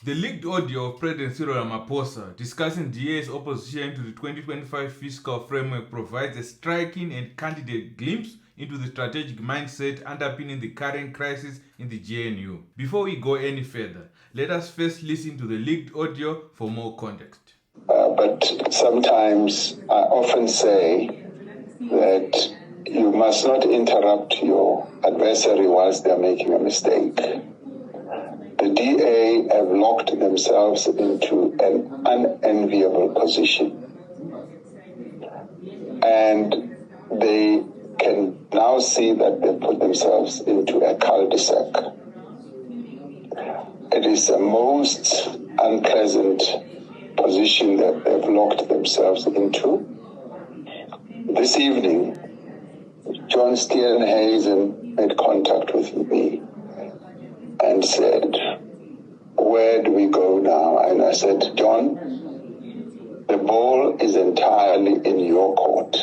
The leaked audio of President Cyril Ramaphosa discussing DA's opposition to the 2025 fiscal framework provides a striking and candid glimpse into the strategic mindset underpinning the current crisis in the GNU. Before we go any further, let us first listen to the leaked audio for more context. But sometimes I often say that you must not interrupt your adversary whilst they're making a mistake. The DA have locked themselves into an unenviable position. And they can now see that they put themselves into a cul-de-sac. It is a most unpleasant position that they've locked themselves into. This evening, John Steenhuisen made contact with me and said, "Where do we go now?" And I said, "John, the ball is entirely in your court."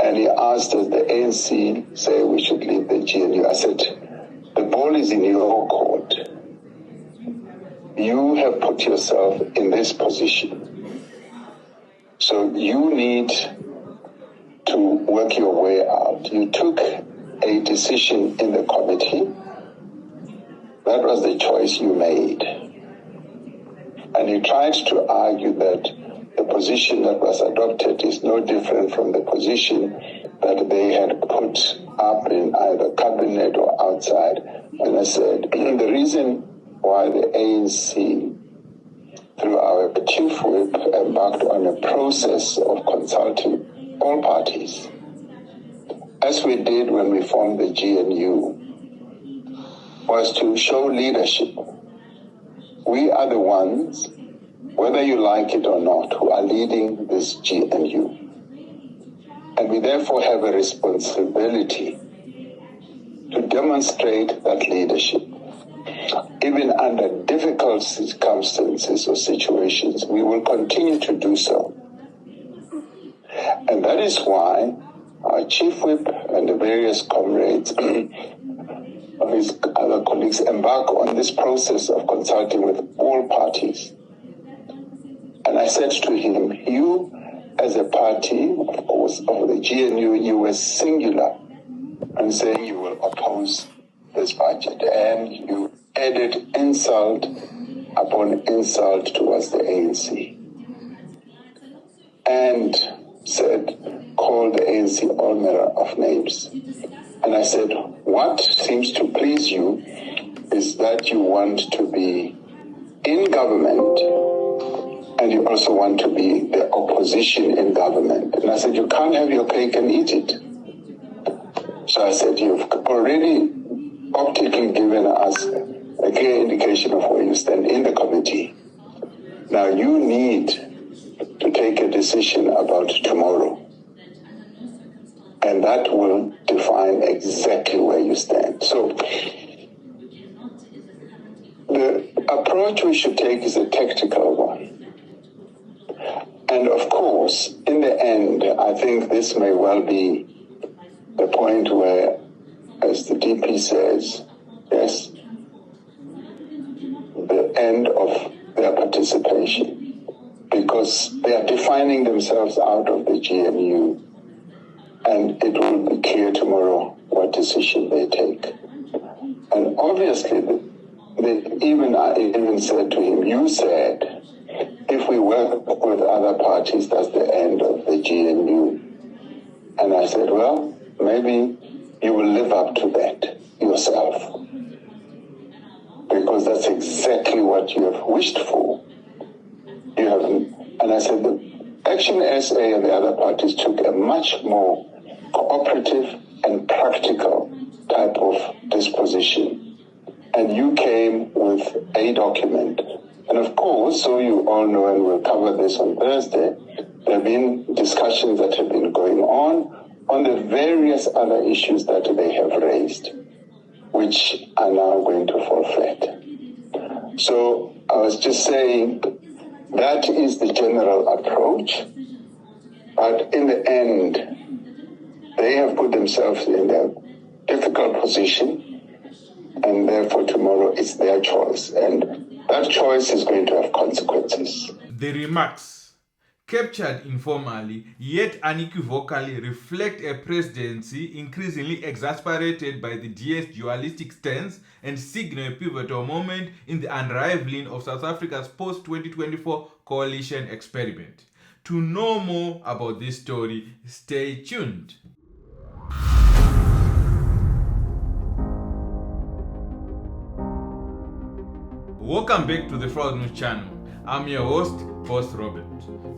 And he asked, "Does the ANC say we should leave the GNU?" I said, "The ball is in your court. You have put yourself in this position. So you need to work your way out. You took a decision in the committee. That was the choice you made." And he tried to argue that the position that was adopted is no different from the position that they had put up in either cabinet or outside. And I said, the reason why the ANC, through our chief whip, embarked on a process of consulting all parties, as we did when we formed the GNU, was to show leadership. We are the ones, whether you like it or not, who are leading this GNU. And we therefore have a responsibility to demonstrate that leadership. Even under difficult circumstances or situations, we will continue to do so. And that is why our chief whip and the various comrades of his other colleagues embark on this process of consulting with all parties. And I said to him, you as a party, of course, of the GNU, you were singular in saying you will oppose this budget, and you added insult upon insult towards the ANC. And said, called the ANC all manner of names. And I said, what seems to please you is that you want to be in government and you also want to be the opposition in government. And I said, you can't have your cake and eat it. So I said, you've already optically given us a clear indication of where you stand in the committee. Now you need to take a decision about tomorrow. And that will define exactly where you stand. So the approach we should take is a tactical one. And of course, in the end, I think this may well be the point where, as the DP says, yes, the end of their participation, because they are defining themselves out of the GNU, and it will be clear tomorrow what decision they take. And obviously, I even said to him, you said, if we work with other parties, that's the end of the GNU. And I said, well, maybe you will live up to that yourself, because that's exactly what you have wished for. And I said, the Action SA and the other parties took a much more cooperative and practical type of disposition. And you came with a document. And of course, so you all know, and we'll cover this on Thursday, there have been discussions that have been going on the various other issues that they have raised, which are now going to fall flat. So I was just saying, that is the general approach. But in the end, they have put themselves in a difficult position. and therefore tomorrow it's their choice, and that choice is going to have consequences. The remarks, captured informally yet unequivocally, reflect a presidency increasingly exasperated by the DA's dualistic stance and signal a pivotal moment in the unraveling of South Africa's post-2024 coalition experiment. To know more about this story, stay tuned. Welcome back to the Fraud News channel. I'm your host, Boss Robert.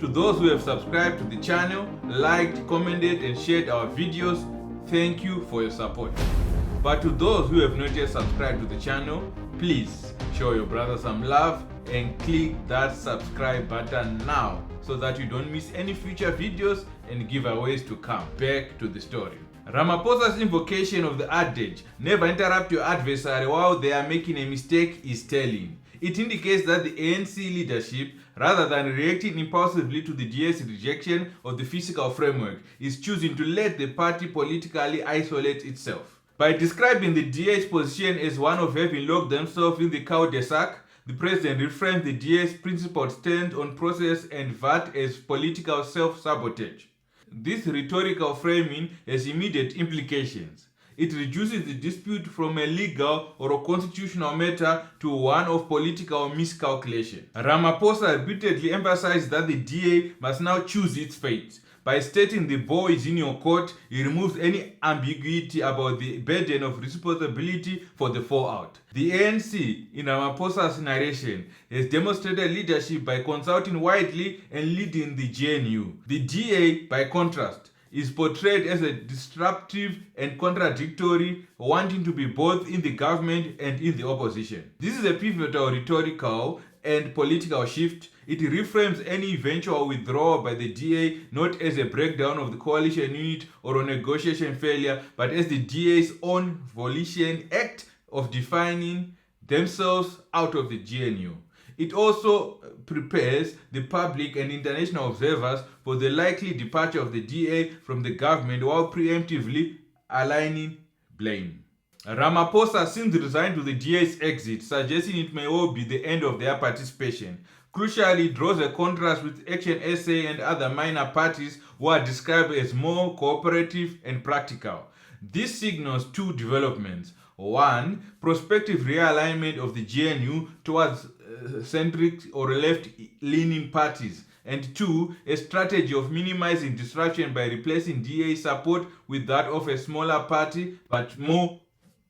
To those who have subscribed to the channel, liked, commented, and shared our videos, thank you for your support. But to those who have not yet subscribed to the channel, please show your brother some love and click that subscribe button now so that you don't miss any future videos and giveaways to come. Back to the story. Ramaphosa's invocation of the adage, never interrupt your adversary while they are making a mistake, is telling. It indicates that the ANC leadership, rather than reacting impulsively to the DA's rejection of the fiscal framework, is choosing to let the party politically isolate itself. By describing the DA's position as one of having locked themselves in the cul-de-sac, the president reframed the DA's principled stand on process and VAT as political self-sabotage. This rhetorical framing has immediate implications. It reduces the dispute from a legal or a constitutional matter to one of political miscalculation. Ramaphosa repeatedly emphasized that the DA must now choose its fate. By stating the ball is in your court, he removes any ambiguity about the burden of responsibility for the fallout. The ANC, in Ramaphosa's narration, has demonstrated leadership by consulting widely and leading the GNU. The DA, by contrast, is portrayed as a disruptive and contradictory, wanting to be both in the government and in the opposition. This is a pivotal rhetorical and political shift. It reframes any eventual withdrawal by the DA not as a breakdown of the coalition unit or a negotiation failure, but as the DA's own volition act of defining themselves out of the GNU. It also prepares the public and international observers for the likely departure of the DA from the government while preemptively aligning blame. Ramaphosa since resigned to the DA's exit, suggesting it may well be the end of their participation. Crucially, draws a contrast with Action SA and other minor parties who are described as more cooperative and practical. This signals two developments. One, prospective realignment of the GNU towards centric or left-leaning parties, and two, a strategy of minimizing disruption by replacing DA support with that of a smaller party but more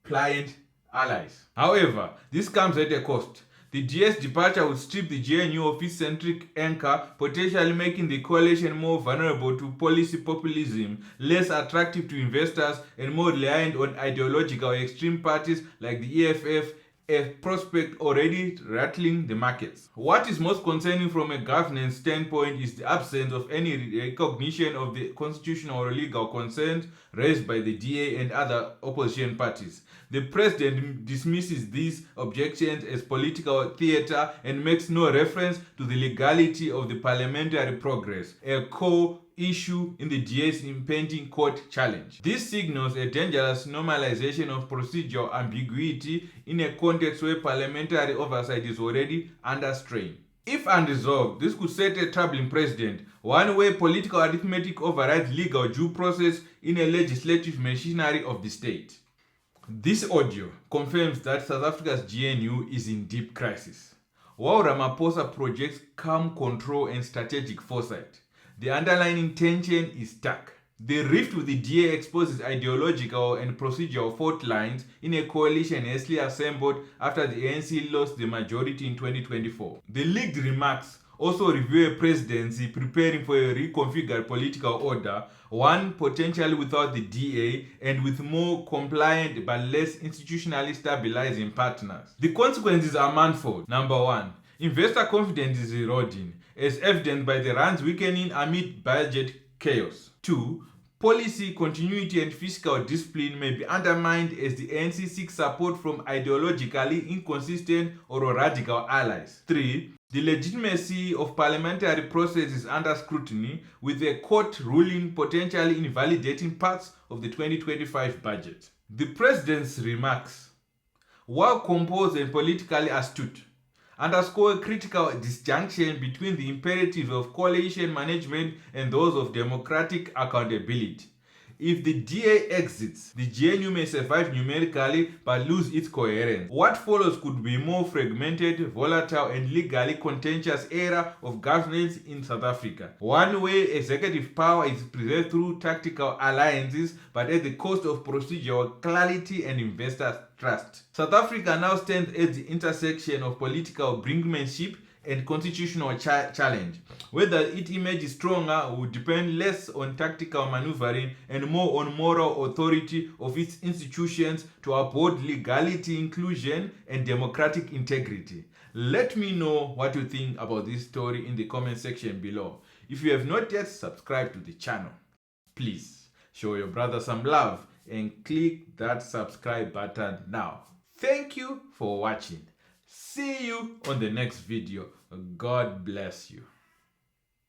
pliant allies. However, this comes at a cost. The DA's departure would strip the GNU of its centric anchor, potentially making the coalition more vulnerable to policy populism, less attractive to investors, and more reliant on ideological extreme parties like the EFF, a prospect already rattling the markets. What is most concerning from a governance standpoint is the absence of any recognition of the constitutional or legal concerns raised by the DA and other opposition parties. The president dismisses these objections as political theater and makes no reference to the legality of the parliamentary progress, a core issue in the DA's impending court challenge. This signals a dangerous normalization of procedural ambiguity in a context where parliamentary oversight is already under strain. If unresolved, this could set a troubling precedent, one where political arithmetic overrides legal due process in a legislative machinery of the state. This audio confirms that South Africa's GNU is in deep crisis. While Ramaphosa projects calm control and strategic foresight, the underlying tension is stark. The rift with the DA exposes ideological and procedural fault lines in a coalition hastily assembled after the ANC lost the majority in 2024. The leaked remarks also reveal a presidency preparing for a reconfigured political order, one potentially without the DA and with more compliant but less institutionally stabilizing partners. The consequences are manifold. Number one, investor confidence is eroding, as evidenced by the rands weakening amid budget chaos. 2. Policy continuity and fiscal discipline may be undermined as the ANC seeks support from ideologically inconsistent or radical allies. 3. The legitimacy of parliamentary process is under scrutiny, with a court ruling potentially invalidating parts of the 2025 budget. The president's remarks, while composed and politically astute, underscore a critical disjunction between the imperatives of coalition management and those of democratic accountability. If the DA exits, the GNU may survive numerically but lose its coherence. What follows could be a more fragmented, volatile, and legally contentious era of governance in South Africa. One where executive power is preserved through tactical alliances but at the cost of procedural clarity and investor trust. South Africa now stands at the intersection of political brinkmanship and constitutional challenge. Whether it emerges stronger will depend less on tactical maneuvering and more on moral authority of its institutions to uphold legality, inclusion, and democratic integrity. Let me know what you think about this story in the comment section below. If you have not yet subscribed to the channel, please show your brother some love and click that subscribe button now. Thank you for watching. See you on the next video. God bless you.